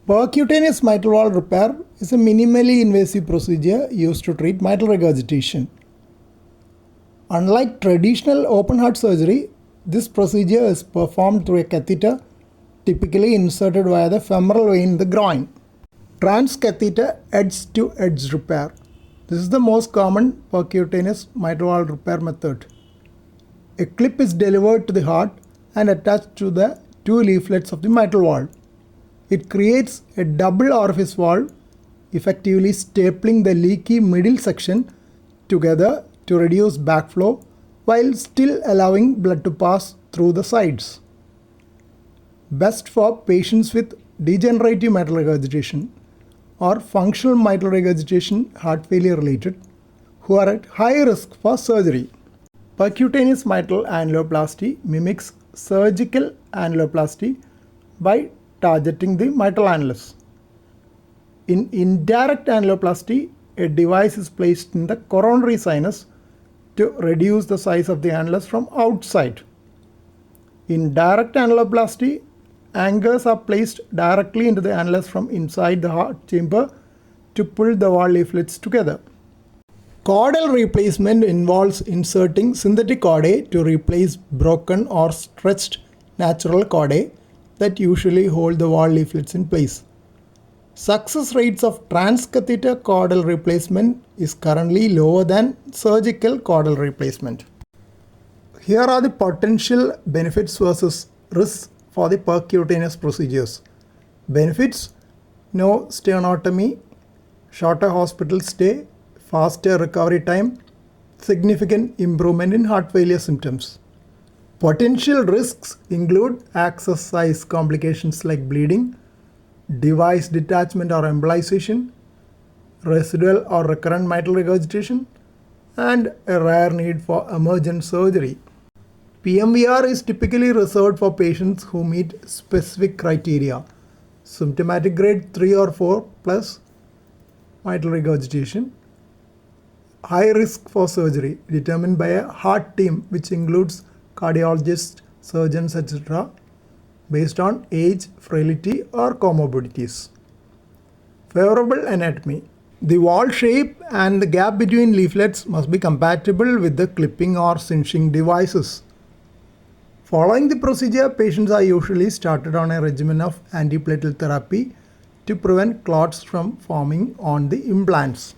Percutaneous mitral valve repair is a minimally invasive procedure used to treat mitral regurgitation. Unlike traditional open heart surgery, this procedure is performed through a catheter typically inserted via the femoral vein in the groin. Transcatheter edge-to-edge repair. This is the most common percutaneous mitral valve repair method. A clip is delivered to the heart and attached to the two leaflets of the mitral valve. It creates a double orifice valve, effectively stapling the leaky middle section together to reduce backflow while still allowing blood to pass through the sides. Best for patients with degenerative mitral regurgitation or functional mitral regurgitation heart failure related who are at high risk for surgery. Percutaneous mitral annuloplasty mimics surgical annuloplasty by targeting the mitral annulus. In indirect annuloplasty, a device is placed in the coronary sinus to reduce the size of the annulus from outside. In direct annuloplasty, anchors are placed directly into the annulus from inside the heart chamber to pull the valve leaflets together. Caudal replacement involves inserting synthetic chordae to replace broken or stretched natural chordae that usually hold the valve leaflets in place. Success rates of transcatheter caudal replacement is currently lower than surgical caudal replacement. Here are the potential benefits versus risks for the percutaneous procedures. Benefits: no sternotomy, shorter hospital stay, faster recovery time, significant improvement in heart failure symptoms. Potential risks include access size complications like bleeding, device detachment or embolization, residual or recurrent mitral regurgitation, and a rare need for emergent surgery. PMVR is typically reserved for patients who meet specific criteria: symptomatic grade 3 or 4 plus mitral regurgitation, high risk for surgery determined by a heart team which includes cardiologists, surgeons, etc., based on age, frailty, or comorbidities. Favorable anatomy. The valve shape and the gap between leaflets must be compatible with the clipping or cinching devices. Following the procedure, patients are usually started on a regimen of antiplatelet therapy to prevent clots from forming on the implants.